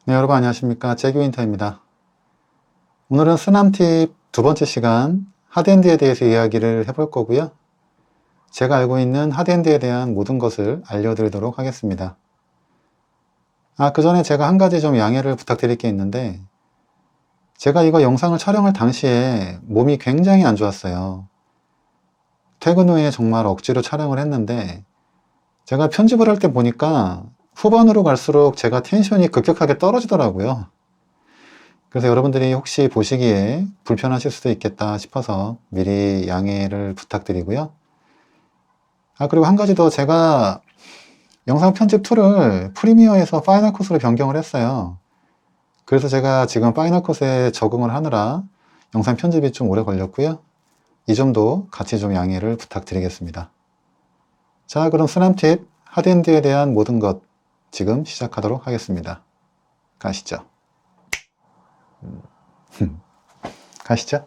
네, 여러분 안녕하십니까. 재규인터입니다. 오늘은 쓰남 팁 두 번째 시간 하드엔드에 대해서 이야기를 해볼 거고요. 제가 알고 있는 하드엔드에 대한 모든 것을 알려드리도록 하겠습니다. 그 전에 제가 한 가지 좀 양해를 부탁드릴 게 있는데, 제가 이거 영상을 촬영할 당시에 몸이 굉장히 안 좋았어요. 퇴근 후에 정말 억지로 촬영을 했는데, 제가 편집을 할 때 보니까 후반으로 갈수록 제가 텐션이 급격하게 떨어지더라고요. 그래서 여러분들이 혹시 보시기에 불편하실 수도 있겠다 싶어서 미리 양해를 부탁드리고요. 그리고 한 가지 더, 제가 영상 편집 툴을 프리미어에서 파이널 컷으로 변경을 했어요. 그래서 제가 지금 파이널 컷에 적응을 하느라 영상 편집이 좀 오래 걸렸고요. 이 점도 같이 좀 양해를 부탁드리겠습니다. 자, 그럼 쓰남 팁 하드엔드에 대한 모든 것 지금 시작하도록 하겠습니다. 가시죠. 가시죠.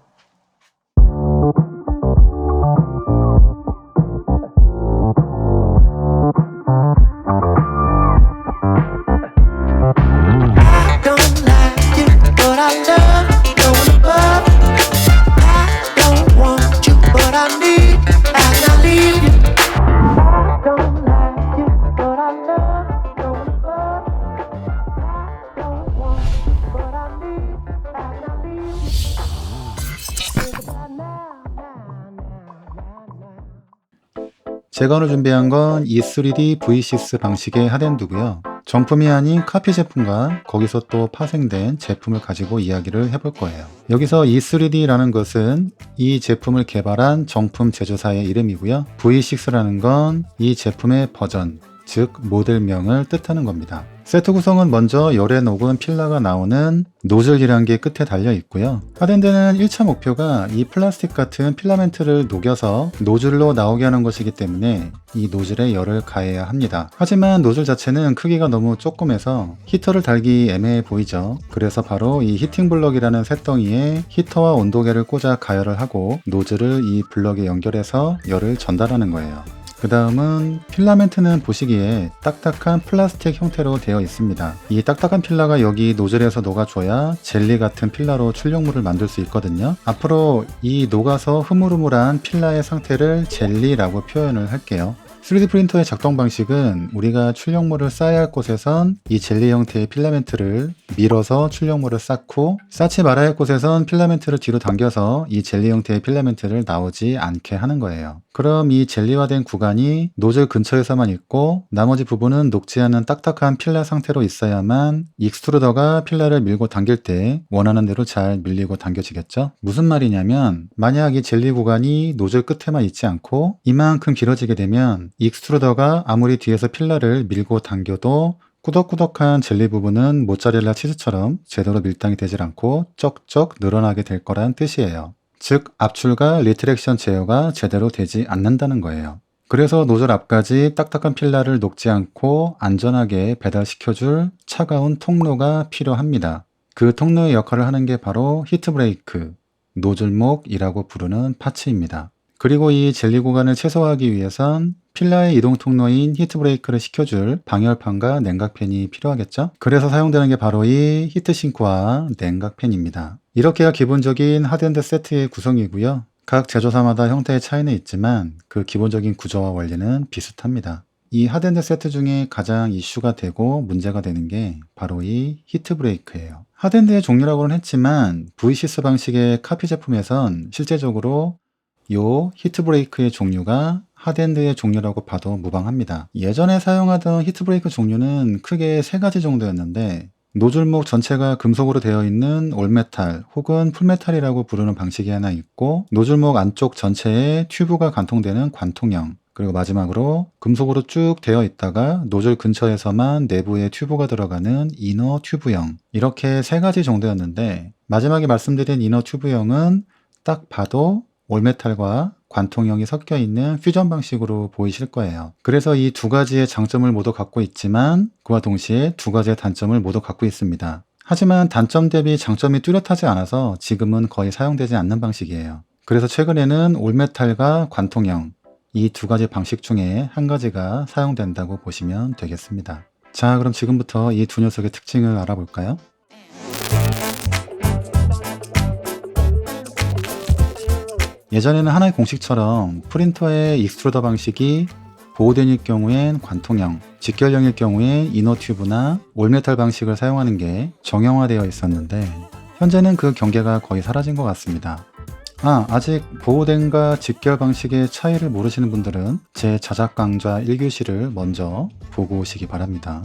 Don't like you, but I love going above. I don't want you, but I need, and I leave you. Don't like you, but I love going above. I don't want you, but I need, and I leave you. Think about now. 제가 오늘 준비한 건 E3D V6 방식의 하드엔드고요. 정품이 아닌 카피 제품과 거기서 또 파생된 제품을 가지고 이야기를 해볼 거예요. 여기서 E3D라는 것은 이 제품을 개발한 정품 제조사의 이름이고요. V6라는 건 이 제품의 버전, 즉 모델명을 뜻하는 겁니다. 세트 구성은 먼저 열에 녹은 필러가 나오는 노즐이란 게 끝에 달려 있고요. 하드엔드는 1차 목표가 이 플라스틱 같은 필라멘트를 녹여서 노즐로 나오게 하는 것이기 때문에 이 노즐에 열을 가해야 합니다. 하지만 노즐 자체는 크기가 너무 조그매서 히터를 달기 애매해 보이죠. 그래서 바로 이 히팅 블럭이라는 쇳덩이에 히터와 온도계를 꽂아 가열을 하고 노즐을 이 블럭에 연결해서 열을 전달하는 거예요. 그 다음은 필라멘트는 보시기에 딱딱한 플라스틱 형태로 되어 있습니다. 이 딱딱한 필라가 여기 노즐에서 녹아줘야 젤리 같은 필라로 출력물을 만들 수 있거든요. 앞으로 이 녹아서 흐물흐물한 필라의 상태를 젤리라고 표현을 할게요. 3D 프린터의 작동 방식은 우리가 출력물을 쌓아야 할 곳에선 이 젤리 형태의 필라멘트를 밀어서 출력물을 쌓고, 쌓지 말아야 할 곳에선 필라멘트를 뒤로 당겨서 이 젤리 형태의 필라멘트를 나오지 않게 하는 거예요. 그럼 이 젤리화된 구간이 노즐 근처에서만 있고 나머지 부분은 녹지 않은 딱딱한 필라 상태로 있어야만 익스트루더가 필라를 밀고 당길 때 원하는 대로 잘 밀리고 당겨지겠죠? 무슨 말이냐면, 만약 이 젤리 구간이 노즐 끝에만 있지 않고 이만큼 길어지게 되면 익스트루더가 아무리 뒤에서 필라를 밀고 당겨도 꾸덕꾸덕한 젤리 부분은 모짜렐라 치즈처럼 제대로 밀당이 되질 않고 쩍쩍 늘어나게 될 거란 뜻이에요. 즉, 압출과 리트랙션 제어가 제대로 되지 않는다는 거예요. 그래서 노즐 앞까지 딱딱한 필라를 녹지 않고 안전하게 배달시켜줄 차가운 통로가 필요합니다. 그 통로의 역할을 하는 게 바로 히트 브레이크, 노즐목이라고 부르는 파츠입니다. 그리고 이 젤리 구간을 최소화하기 위해선 필라의 이동 통로인 히트 브레이크를 시켜줄 방열판과 냉각팬이 필요하겠죠? 그래서 사용되는 게 바로 이 히트싱크와 냉각팬입니다. 이렇게가 기본적인 하드엔드 세트의 구성이고요. 각 제조사마다 형태의 차이는 있지만 그 기본적인 구조와 원리는 비슷합니다. 이 하드엔드 세트 중에 가장 이슈가 되고 문제가 되는 게 바로 이 히트 브레이크예요. 하드엔드의 종류라고는 했지만 V6 방식의 카피 제품에선 실제적으로 요 히트 브레이크의 종류가 하드엔드의 종류라고 봐도 무방합니다. 예전에 사용하던 히트 브레이크 종류는 크게 세 가지 정도였는데, 노즐목 전체가 금속으로 되어 있는 올메탈 혹은 풀메탈이라고 부르는 방식이 하나 있고, 노즐목 안쪽 전체에 튜브가 관통되는 관통형, 그리고 마지막으로 금속으로 쭉 되어 있다가 노즐 근처에서만 내부에 튜브가 들어가는 이너 튜브형, 이렇게 세 가지 정도였는데, 마지막에 말씀드린 이너 튜브형은 딱 봐도 올메탈과 관통형이 섞여 있는 퓨전 방식으로 보이실 거예요. 그래서 이 두 가지의 장점을 모두 갖고 있지만 그와 동시에 두 가지의 단점을 모두 갖고 있습니다. 하지만 단점 대비 장점이 뚜렷하지 않아서 지금은 거의 사용되지 않는 방식이에요. 그래서 최근에는 올메탈과 관통형, 이 두 가지 방식 중에 한 가지가 사용된다고 보시면 되겠습니다. 자, 그럼 지금부터 이 두 녀석의 특징을 알아볼까요? 예전에는 하나의 공식처럼 프린터의 익스트루더 방식이 보호된일 경우엔 관통형, 직결형일 경우엔 이너튜브나 올메탈 방식을 사용하는 게 정형화되어 있었는데 현재는 그 경계가 거의 사라진 것 같습니다. 아직 보호된과 직결 방식의 차이를 모르시는 분들은 제 자작 강좌 1교시를 먼저 보고 오시기 바랍니다.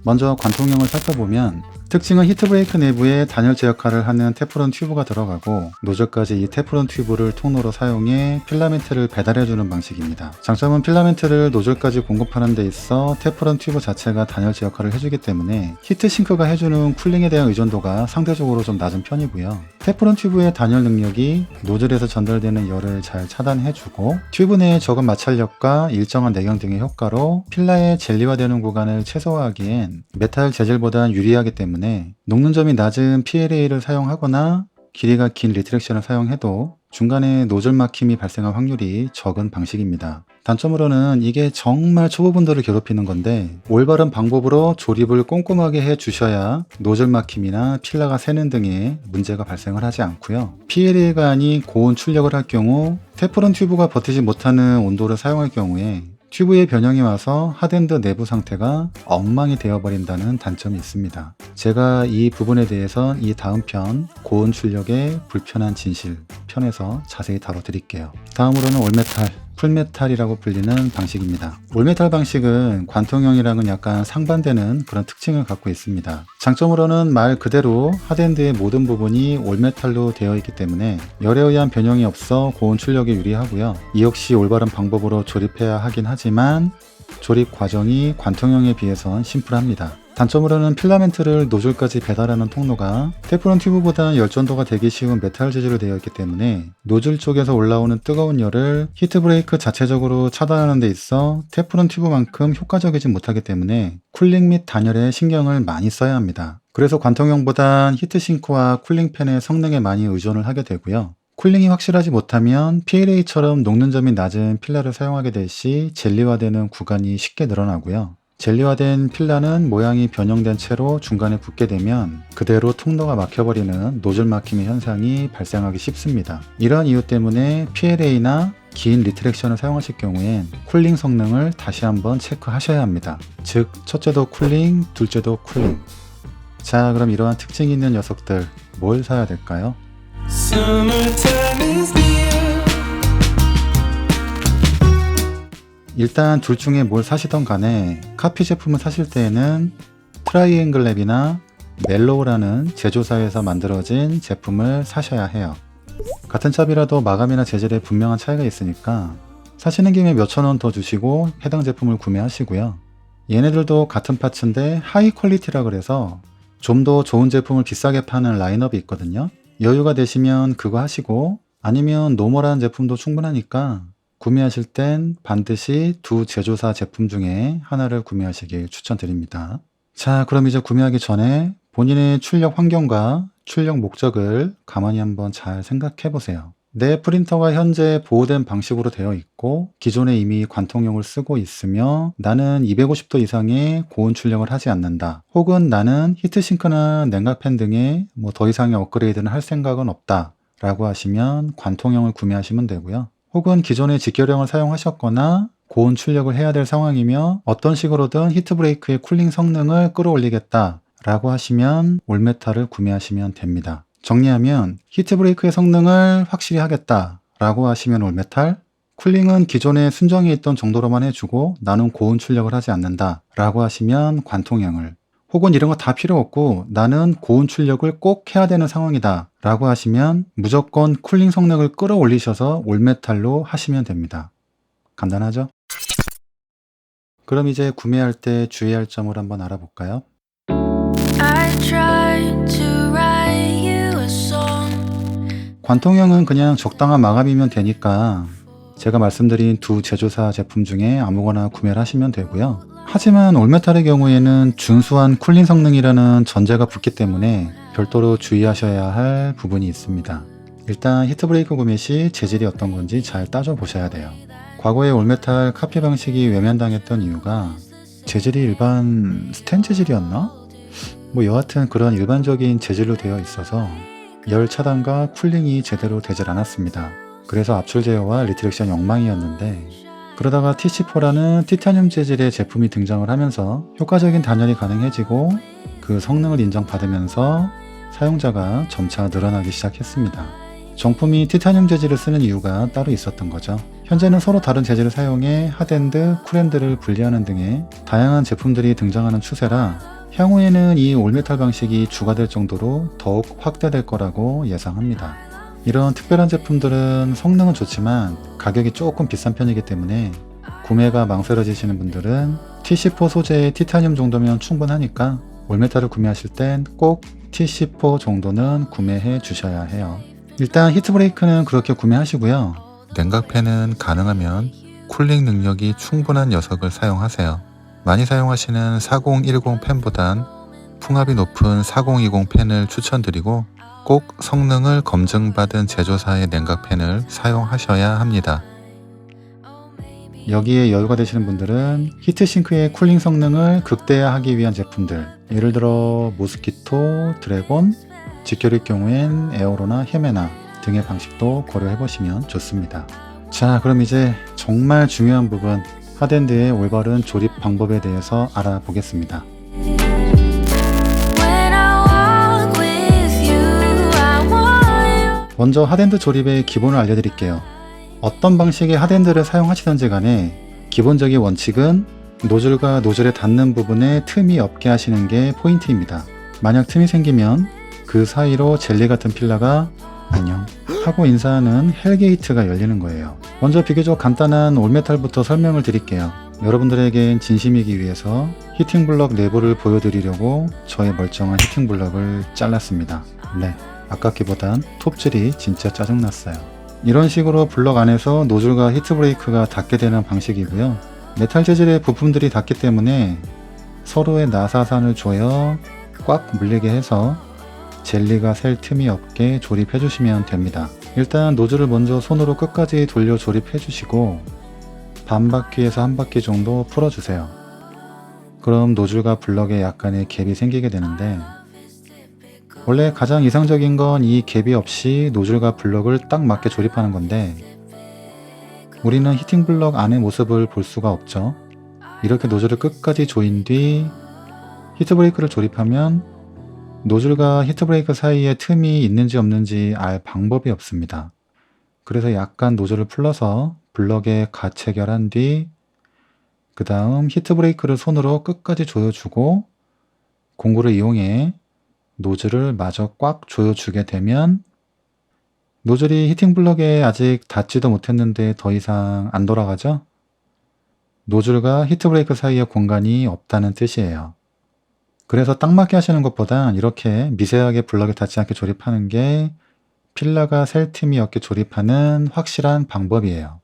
먼저 관통형을 살펴보면 특징은 히트브레이크 내부에 단열재 역할을 하는 테프론 튜브가 들어가고 노즐까지 이 테프론 튜브를 통로로 사용해 필라멘트를 배달해주는 방식입니다. 장점은 필라멘트를 노즐까지 공급하는 데 있어 테프론 튜브 자체가 단열재 역할을 해주기 때문에 히트싱크가 해주는 쿨링에 대한 의존도가 상대적으로 좀 낮은 편이고요. 테프론 튜브의 단열 능력이 노즐에서 전달되는 열을 잘 차단해주고 튜브 내의 적은 마찰력과 일정한 내경 등의 효과로 필라의 젤리화되는 구간을 최소화하기엔 메탈 재질보단 유리하기 때문에 녹는 점이 낮은 PLA를 사용하거나 길이가 긴 리트랙션을 사용해도 중간에 노즐 막힘이 발생할 확률이 적은 방식입니다. 단점으로는 이게 정말 초보분들을 괴롭히는 건데 올바른 방법으로 조립을 꼼꼼하게 해 주셔야 노즐 막힘이나 필라가 새는 등의 문제가 발생을 하지 않고요. PLA가 아닌 고온 출력을 할 경우 테프론 튜브가 버티지 못하는 온도를 사용할 경우에 튜브의 변형이 와서 하드엔드 내부 상태가 엉망이 되어버린다는 단점이 있습니다. 제가 이 부분에 대해선 이 다음 편 고온 출력의 불편한 진실 편에서 자세히 다뤄드릴게요. 다음으로는 올메탈, 풀메탈이라고 불리는 방식입니다. 올메탈 방식은 관통형이랑은 약간 상반되는 그런 특징을 갖고 있습니다. 장점으로는 말 그대로 하드엔드의 모든 부분이 올메탈로 되어 있기 때문에 열에 의한 변형이 없어 고온 출력에 유리하고요. 이 역시 올바른 방법으로 조립해야 하긴 하지만 조립 과정이 관통형에 비해선 심플합니다. 단점으로는 필라멘트를 노즐까지 배달하는 통로가 테프론 튜브보다 열전도가 되기 쉬운 메탈 재질로 되어 있기 때문에 노즐 쪽에서 올라오는 뜨거운 열을 히트브레이크 자체적으로 차단하는 데 있어 테프론 튜브만큼 효과적이지 못하기 때문에 쿨링 및 단열에 신경을 많이 써야 합니다. 그래서 관통형보단 히트싱크와 쿨링팬의 성능에 많이 의존을 하게 되고요. 쿨링이 확실하지 못하면 PLA처럼 녹는 점이 낮은 필라를 사용하게 될 시 젤리화되는 구간이 쉽게 늘어나고요. 젤리화된 필라는 모양이 변형된 채로 중간에 붙게 되면 그대로 통로가 막혀버리는 노즐 막힘의 현상이 발생하기 쉽습니다. 이러한 이유 때문에 PLA나 긴 리트랙션을 사용하실 경우엔 쿨링 성능을 다시 한번 체크하셔야 합니다. 즉 첫째도 쿨링, 둘째도 쿨링. 자, 그럼 이러한 특징이 있는 녀석들 뭘 사야 될까요? 일단 둘 중에 뭘 사시던 간에 카피 제품을 사실 때에는 트라이앵글 랩이나 멜로우라는 제조사에서 만들어진 제품을 사셔야 해요. 같은 짭이라도 마감이나 재질에 분명한 차이가 있으니까 사시는 김에 몇천 원 더 주시고 해당 제품을 구매하시고요. 얘네들도 같은 파츠인데 하이 퀄리티라 그래서 좀 더 좋은 제품을 비싸게 파는 라인업이 있거든요. 여유가 되시면 그거 하시고 아니면 노멀한 제품도 충분하니까 구매하실 땐 반드시 두 제조사 제품 중에 하나를 구매하시길 추천드립니다. 자, 그럼 이제 구매하기 전에 본인의 출력 환경과 출력 목적을 가만히 한번 잘 생각해 보세요. 내 프린터가 현재 보호된 방식으로 되어 있고 기존에 이미 관통형을 쓰고 있으며 나는 250도 이상의 고온 출력을 하지 않는다. 혹은 나는 히트싱크나 냉각팬 등의 더 이상의 업그레이드는 할 생각은 없다. 라고 하시면 관통형을 구매하시면 되고요. 혹은 기존의 직결형을 사용하셨거나 고온 출력을 해야 될 상황이며 어떤 식으로든 히트브레이크의 쿨링 성능을 끌어올리겠다 라고 하시면 올메탈을 구매하시면 됩니다. 정리하면 히트브레이크의 성능을 확실히 하겠다 라고 하시면 올메탈, 쿨링은 기존에 순정해 있던 정도로만 해주고 나는 고온 출력을 하지 않는다 라고 하시면 관통형을, 혹은 이런 거 다 필요 없고 나는 고온 출력을 꼭 해야 되는 상황이다 라고 하시면 무조건 쿨링 성능을 끌어올리셔서 올메탈로 하시면 됩니다. 간단하죠? 그럼 이제 구매할 때 주의할 점을 한번 알아볼까요? 관통형은 그냥 적당한 마감이면 되니까 제가 말씀드린 두 제조사 제품 중에 아무거나 구매를 하시면 되고요. 하지만 올메탈의 경우에는 준수한 쿨링 성능이라는 전제가 붙기 때문에 별도로 주의하셔야 할 부분이 있습니다. 일단 히트브레이크 구매 시 재질이 어떤 건지 잘 따져 보셔야 돼요. 과거에 올메탈 카피 방식이 외면당했던 이유가 재질이 일반 스텐 재질이었나? 뭐 여하튼 그런 일반적인 재질로 되어 있어서 열 차단과 쿨링이 제대로 되질 않았습니다. 그래서 압출 제어와 리트렉션 엉망이었는데, 그러다가 TC4라는 티타늄 재질의 제품이 등장을 하면서 효과적인 단열이 가능해지고 그 성능을 인정받으면서 사용자가 점차 늘어나기 시작했습니다. 정품이 티타늄 재질을 쓰는 이유가 따로 있었던 거죠. 현재는 서로 다른 재질을 사용해 핫엔드, 쿨엔드를 분리하는 등의 다양한 제품들이 등장하는 추세라 향후에는 이 올메탈 방식이 주가될 정도로 더욱 확대될 거라고 예상합니다. 이런 특별한 제품들은 성능은 좋지만 가격이 조금 비싼 편이기 때문에 구매가 망설여지시는 분들은 TC4 소재의 티타늄 정도면 충분하니까 올메탈을 구매하실 땐 꼭 TC4 정도는 구매해 주셔야 해요. 일단 히트브레이크는 그렇게 구매하시고요. 냉각팬은 가능하면 쿨링 능력이 충분한 녀석을 사용하세요. 많이 사용하시는 4010 팬보단 풍압이 높은 4020 팬을 추천드리고 꼭 성능을 검증받은 제조사의 냉각팬을 사용하셔야 합니다. 여기에 여유가 되시는 분들은 히트싱크의 쿨링 성능을 극대화하기 위한 제품들, 예를 들어 모스키토, 드래곤, 직결일 경우엔 에어로나 헤메나 등의 방식도 고려해보시면 좋습니다. 자, 그럼 이제 정말 중요한 부분, 핫엔드의 올바른 조립 방법에 대해서 알아보겠습니다. 먼저 핫엔드 조립의 기본을 알려드릴게요. 어떤 방식의 핫엔드를 사용하시던지 간에 기본적인 원칙은 노즐과 노즐에 닿는 부분에 틈이 없게 하시는 게 포인트입니다. 만약 틈이 생기면 그 사이로 젤리 같은 필러가 안녕 하고 인사하는 헬게이트가 열리는 거예요. 먼저 비교적 간단한 올메탈부터 설명을 드릴게요. 여러분들에겐 진심이기 위해서 히팅블럭 내부를 보여드리려고 저의 멀쩡한 히팅블럭을 잘랐습니다. 네, 아깝기보단 톱질이 진짜 짜증났어요. 이런 식으로 블럭 안에서 노즐과 히트브레이크가 닿게 되는 방식이고요. 메탈 재질의 부품들이 닿기 때문에 서로의 나사산을 조여 꽉 물리게 해서 젤리가 셀 틈이 없게 조립해 주시면 됩니다. 일단 노즐을 먼저 손으로 끝까지 돌려 조립해 주시고 반 바퀴에서 한 바퀴 정도 풀어 주세요. 그럼 노즐과 블럭에 약간의 갭이 생기게 되는데, 원래 가장 이상적인 건 이 갭이 없이 노즐과 블럭을 딱 맞게 조립하는 건데, 우리는 히팅 블럭 안의 모습을 볼 수가 없죠. 이렇게 노즐을 끝까지 조인 뒤 히트브레이크를 조립하면 노즐과 히트브레이크 사이에 틈이 있는지 없는지 알 방법이 없습니다. 그래서 약간 노즐을 풀러서 블럭에 가체결한 뒤 그 다음 히트브레이크를 손으로 끝까지 조여주고 공구를 이용해 노즐을 마저 꽉 조여주게 되면 노즐이 히팅블럭에 아직 닿지도 못했는데 더 이상 안 돌아가죠? 노즐과 히트브레이크 사이에 공간이 없다는 뜻이에요. 그래서 딱 맞게 하시는 것보단 이렇게 미세하게 블럭에 닿지 않게 조립하는 게 필러가 셀 틈이 없게 조립하는 확실한 방법이에요.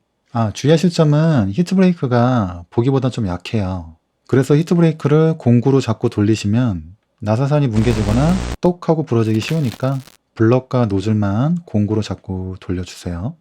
주의하실 점은 히트브레이크가 보기보다 좀 약해요. 그래서 히트브레이크를 공구로 자꾸 돌리시면 나사산이 뭉개지거나 똑 하고 부러지기 쉬우니까 블럭과 노즐만 공구로 자꾸 돌려주세요.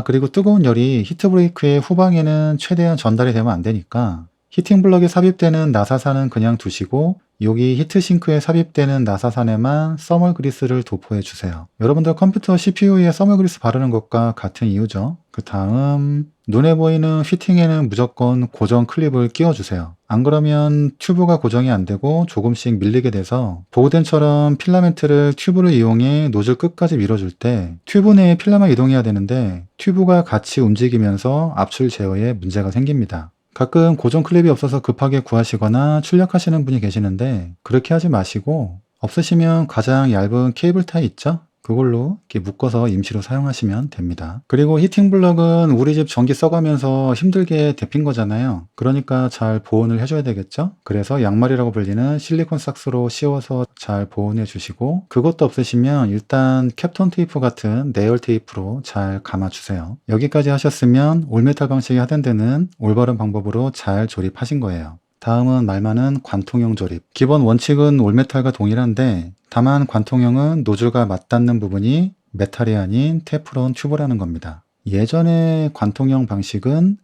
그리고 뜨거운 열이 히트브레이크의 후방에는 최대한 전달이 되면 안 되니까 히팅블럭에 삽입되는 나사산은 그냥 두시고 여기 히트싱크에 삽입되는 나사산에만 써멀 그리스를 도포해 주세요. 여러분들 컴퓨터 CPU에 써멀 그리스 바르는 것과 같은 이유죠. 그 다음 눈에 보이는 피팅에는 무조건 고정 클립을 끼워 주세요. 안 그러면 튜브가 고정이 안 되고 조금씩 밀리게 돼서 보호덴처럼 필라멘트를 튜브를 이용해 노즐 끝까지 밀어줄 때 튜브 내에 필라만 이동해야 되는데 튜브가 같이 움직이면서 압출 제어에 문제가 생깁니다. 가끔 고정 클립이 없어서 급하게 구하시거나 출력하시는 분이 계시는데 그렇게 하지 마시고 없으시면 가장 얇은 케이블 타이 있죠? 그걸로 이렇게 묶어서 임시로 사용하시면 됩니다. 그리고 히팅블럭은 우리 집 전기 써가면서 힘들게 데핀 거잖아요. 그러니까 잘 보온을 해줘야 되겠죠? 그래서 양말이라고 불리는 실리콘 삭스로 씌워서 잘 보온해 주시고, 그것도 없으시면 일단 캡톤 테이프 같은 내열 테이프로 잘 감아주세요. 여기까지 하셨으면 올메탈 방식의 핫엔드는 올바른 방법으로 잘 조립하신 거예요. 다음은 말 많은 관통형 조립. 기본 원칙은 올메탈과 동일한데 다만 관통형은 노즐과 맞닿는 부분이 메탈이 아닌 테프론 튜브라는 겁니다. 예전의 관통형 방식은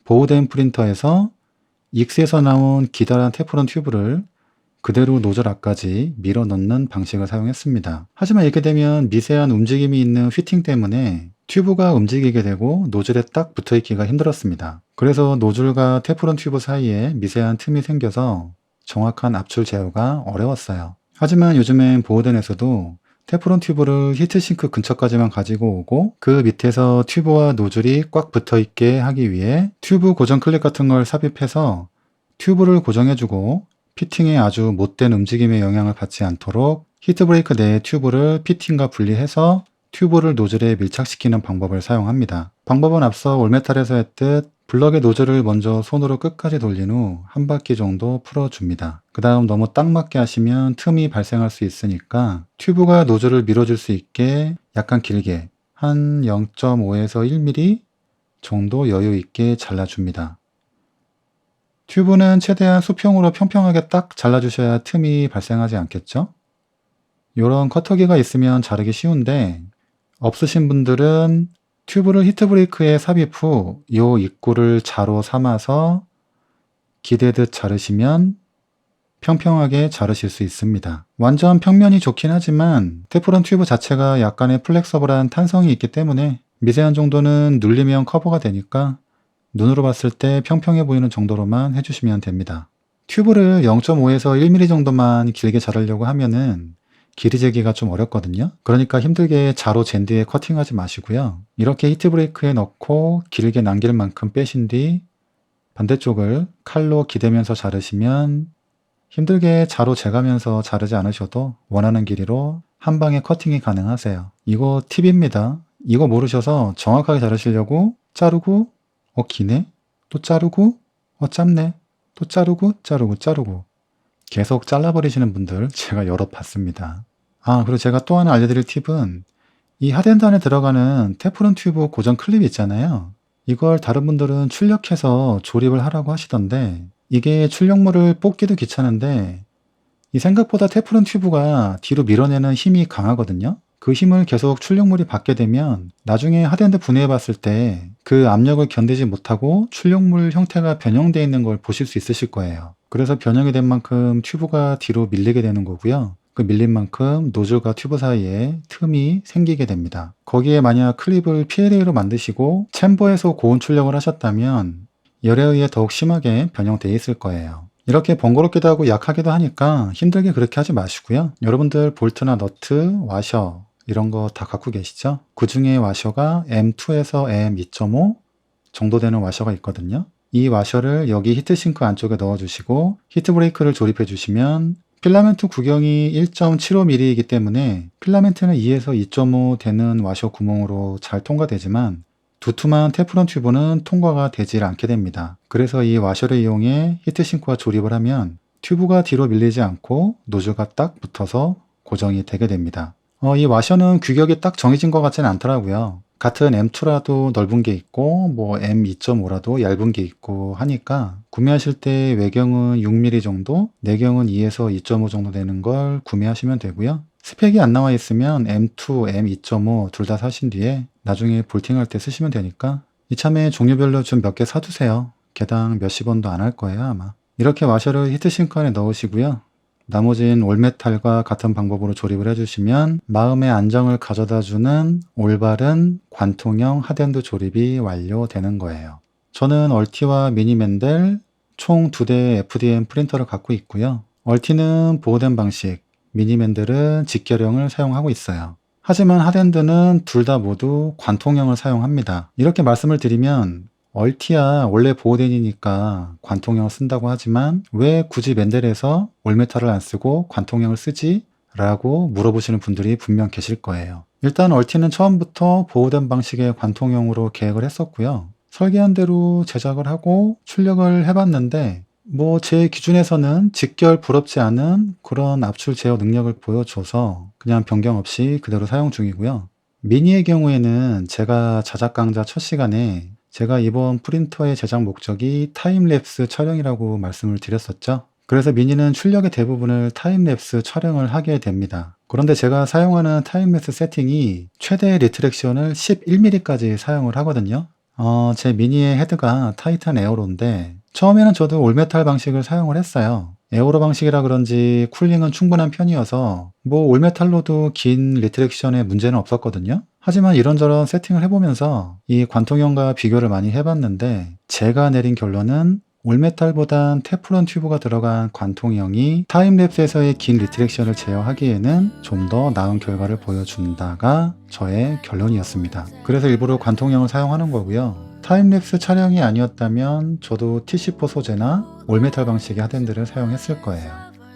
보호된 프린터에서 익스에서 나온 기다란 테프론 튜브를 그대로 노즐 앞까지 밀어 넣는 방식을 사용했습니다. 하지만 이렇게 되면 미세한 움직임이 있는 휘팅 때문에 튜브가 움직이게 되고 노즐에 딱 붙어있기가 힘들었습니다. 그래서 노즐과 테프론 튜브 사이에 미세한 틈이 생겨서 정확한 압출 제어가 어려웠어요. 하지만 요즘엔 보호덴에서도 테프론 튜브를 히트싱크 근처까지만 가지고 오고 그 밑에서 튜브와 노즐이 꽉 붙어있게 하기 위해 튜브 고정 클립 같은 걸 삽입해서 튜브를 고정해주고 피팅에 아주 못된 움직임의 영향을 받지 않도록 히트브레이크 내의 튜브를 피팅과 분리해서 튜브를 노즐에 밀착시키는 방법을 사용합니다. 방법은 앞서 올메탈에서 했듯 블럭의 노즐을 먼저 손으로 끝까지 돌린 후 한 바퀴 정도 풀어줍니다. 그 다음 너무 딱 맞게 하시면 틈이 발생할 수 있으니까 튜브가 노즐을 밀어줄 수 있게 약간 길게 한 0.5에서 1mm 정도 여유 있게 잘라줍니다. 튜브는 최대한 수평으로 평평하게 딱 잘라주셔야 틈이 발생하지 않겠죠? 이런 커터기가 있으면 자르기 쉬운데 없으신 분들은 튜브를 히트브레이크에 삽입 후 이 입구를 자로 삼아서 기대듯 자르시면 평평하게 자르실 수 있습니다. 완전 평면이 좋긴 하지만 테프론 튜브 자체가 약간의 플렉서블한 탄성이 있기 때문에 미세한 정도는 눌리면 커버가 되니까 눈으로 봤을 때 평평해 보이는 정도로만 해주시면 됩니다. 튜브를 0.5에서 1mm 정도만 길게 자르려고 하면은 길이 재기가 좀 어렵거든요. 그러니까 힘들게 자로 잰 뒤에 커팅하지 마시고요. 이렇게 히트브레이크에 넣고 길게 남길 만큼 빼신 뒤 반대쪽을 칼로 기대면서 자르시면 힘들게 자로 재가면서 자르지 않으셔도 원하는 길이로 한 방에 커팅이 가능하세요. 이거 팁입니다. 이거 모르셔서 정확하게 자르시려고 자르고 기네? 또 자르고 짧네? 또 자르고 계속 잘라버리시는 분들 제가 여러 봤습니다. 그리고 제가 또 하나 알려드릴 팁은 이 하덴드 안에 들어가는 테프론 튜브 고정 클립 있잖아요. 이걸 다른 분들은 출력해서 조립을 하라고 하시던데 이게 출력물을 뽑기도 귀찮은데 이 생각보다 테프론 튜브가 뒤로 밀어내는 힘이 강하거든요. 그 힘을 계속 출력물이 받게 되면 나중에 하덴드 분해해 봤을 때 그 압력을 견디지 못하고 출력물 형태가 변형되어 있는 걸 보실 수 있으실 거예요. 그래서 변형이 된 만큼 튜브가 뒤로 밀리게 되는 거고요. 그 밀린 만큼 노즐과 튜브 사이에 틈이 생기게 됩니다. 거기에 만약 클립을 PLA로 만드시고 챔버에서 고온 출력을 하셨다면 열에 의해 더욱 심하게 변형되어 있을 거예요. 이렇게 번거롭기도 하고 약하기도 하니까 힘들게 그렇게 하지 마시고요. 여러분들 볼트나 너트, 와셔 이런 거 다 갖고 계시죠? 그 중에 와셔가 M2에서 M2.5 정도 되는 와셔가 있거든요. 이 와셔를 여기 히트싱크 안쪽에 넣어주시고 히트브레이크를 조립해 주시면 필라멘트 구경이 1.75mm이기 때문에 필라멘트는 2에서 2.5 되는 와셔 구멍으로 잘 통과되지만 두툼한 테프론 튜브는 통과가 되질 않게 됩니다. 그래서 이 와셔를 이용해 히트싱크와 조립을 하면 튜브가 뒤로 밀리지 않고 노즐과 딱 붙어서 고정이 되게 됩니다. 이 와셔는 규격이 딱 정해진 것 같지는 않더라고요. 같은 M2라도 넓은 게 있고 뭐 M2.5라도 얇은 게 있고 하니까 구매하실 때 외경은 6mm 정도, 내경은 2에서 2.5 정도 되는 걸 구매하시면 되고요. 스펙이 안 나와 있으면 M2, M2.5 둘 다 사신 뒤에 나중에 볼팅할 때 쓰시면 되니까 이참에 종류별로 좀 몇 개 사두세요. 개당 몇십 원도 안 할 거예요 아마. 이렇게 와셔를 히트싱크 안에 넣으시고요. 나머진 올메탈과 같은 방법으로 조립을 해주시면 마음의 안정을 가져다주는 올바른 관통형 하덴드 조립이 완료되는 거예요. 저는 얼티와 미니맨델 총 2대의 FDM 프린터를 갖고 있고요. 얼티는 보호된 방식, 미니맨델은 직결형을 사용하고 있어요. 하지만 하덴드는 둘 다 모두 관통형을 사용합니다. 이렇게 말씀을 드리면 얼티야 원래 보호덴이니까 관통형을 쓴다고 하지만 왜 굳이 맨델에서 올메탈을 안 쓰고 관통형을 쓰지? 라고 물어보시는 분들이 분명 계실 거예요. 일단 얼티는 처음부터 보호된 방식의 관통형으로 계획을 했었고요. 설계한 대로 제작을 하고 출력을 해봤는데 제 기준에서는 직결 부럽지 않은 그런 압출 제어 능력을 보여줘서 그냥 변경 없이 그대로 사용 중이고요. 미니의 경우에는 제가 자작 강좌 첫 시간에 제가 이번 프린터의 제작 목적이 타임랩스 촬영이라고 말씀을 드렸었죠. 그래서 미니는 출력의 대부분을 타임랩스 촬영을 하게 됩니다. 그런데 제가 사용하는 타임랩스 세팅이 최대 리트랙션을 11mm까지 사용을 하거든요. 제 미니의 헤드가 타이탄 에어로인데 처음에는 저도 올메탈 방식을 사용을 했어요. 에어로 방식이라 그런지 쿨링은 충분한 편이어서 뭐 올메탈로도 긴 리트렉션에 문제는 없었거든요. 하지만 이런저런 세팅을 해보면서 이 관통형과 비교를 많이 해봤는데 제가 내린 결론은 올메탈보단 테프론 튜브가 들어간 관통형이 타임랩스에서의 긴 리트렉션을 제어하기에는 좀 더 나은 결과를 보여준다가 저의 결론이었습니다. 그래서 일부러 관통형을 사용하는 거고요. 타임랩스 촬영이 아니었다면 저도 TC4 소재나 올메탈 방식의 하덴들을 사용했을 거예요.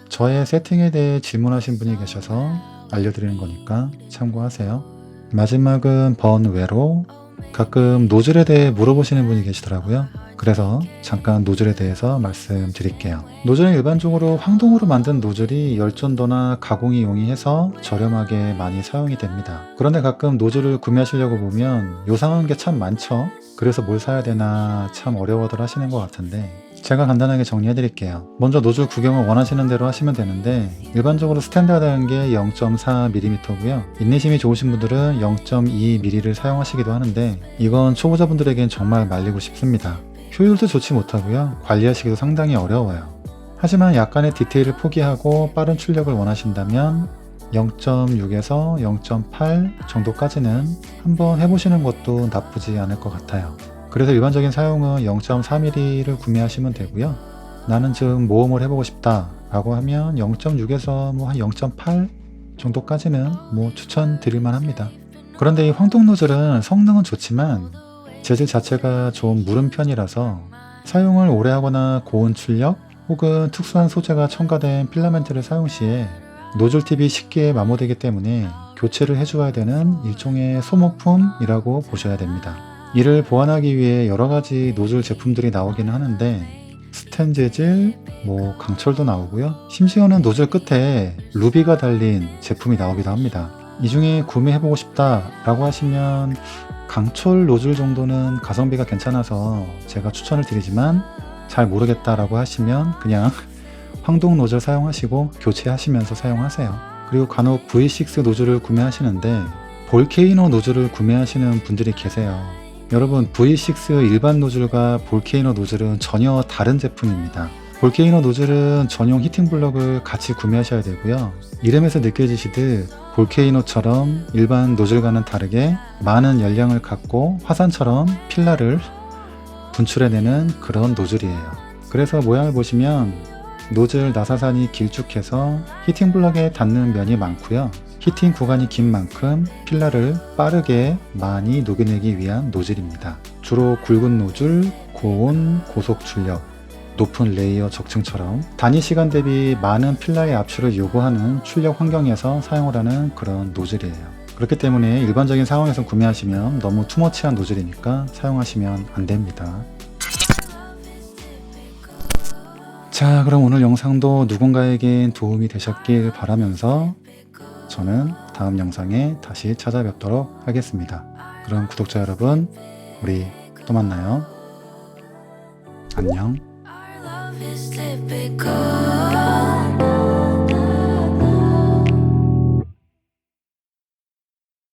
저의 세팅에 대해 질문하신 분이 계셔서 알려드리는 거니까 참고하세요. 마지막은 번외로 가끔 노즐에 대해 물어보시는 분이 계시더라고요. 그래서 잠깐 노즐에 대해서 말씀드릴게요. 노즐은 일반적으로 황동으로 만든 노즐이 열전도나 가공이 용이해서 저렴하게 많이 사용이 됩니다. 그런데 가끔 노즐을 구매하시려고 보면 요상한 게 참 많죠. 그래서 뭘 사야 되나 참 어려워들 하시는 것 같은데 제가 간단하게 정리해 드릴게요. 먼저 노즐 구경을 원하시는 대로 하시면 되는데 일반적으로 스탠다드한 게 0.4mm고요. 인내심이 좋으신 분들은 0.2mm를 사용하시기도 하는데 이건 초보자분들에겐 정말 말리고 싶습니다. 효율도 좋지 못하고요. 관리하시기도 상당히 어려워요. 하지만 약간의 디테일을 포기하고 빠른 출력을 원하신다면 0.6에서 0.8 정도까지는 한번 해보시는 것도 나쁘지 않을 것 같아요. 그래서 일반적인 사용은 0.4mm를 구매하시면 되고요. 나는 좀 모험을 해보고 싶다 라고 하면 0.6에서 뭐 한 0.8 정도까지는 뭐 추천드릴만 합니다. 그런데 이 황동 노즐은 성능은 좋지만 재질 자체가 좀 무른 편이라서 사용을 오래 하거나 고온 출력 혹은 특수한 소재가 첨가된 필라멘트를 사용 시에 노즐 팁이 쉽게 마모되기 때문에 교체를 해줘야 되는 일종의 소모품이라고 보셔야 됩니다. 이를 보완하기 위해 여러가지 노즐 제품들이 나오기는 하는데 스텐 재질, 뭐 강철도 나오고요. 심지어는 노즐 끝에 루비가 달린 제품이 나오기도 합니다. 이 중에 구매해보고 싶다 라고 하시면 강철 노즐 정도는 가성비가 괜찮아서 제가 추천을 드리지만 잘 모르겠다라고 하시면 그냥 황동 노즐 사용하시고 교체하시면서 사용하세요. 그리고 간혹 V6 노즐을 구매하시는데 볼케이노 노즐을 구매하시는 분들이 계세요. 여러분 V6 일반 노즐과 볼케이노 노즐은 전혀 다른 제품입니다. 볼케이노 노즐은 전용 히팅 블럭을 같이 구매하셔야 되고요. 이름에서 느껴지시듯 볼케이노처럼 일반 노즐과는 다르게 많은 열량을 갖고 화산처럼 필라를 분출해내는 그런 노즐이에요. 그래서 모양을 보시면 노즐 나사산이 길쭉해서 히팅 블럭에 닿는 면이 많고요. 히팅 구간이 긴 만큼 필라를 빠르게 많이 녹여내기 위한 노즐입니다. 주로 굵은 노즐, 고온, 고속 출력, 높은 레이어 적층처럼 단위 시간 대비 많은 필라의 압출을 요구하는 출력 환경에서 사용을 하는 그런 노즐이에요. 그렇기 때문에 일반적인 상황에서 구매하시면 너무 투머치한 노즐이니까 사용하시면 안 됩니다. 자, 그럼 오늘 영상도 누군가에겐 도움이 되셨길 바라면서 저는 다음 영상에 다시 찾아뵙도록 하겠습니다. 그럼 구독자 여러분, 우리 또 만나요. 안녕. Love is typical.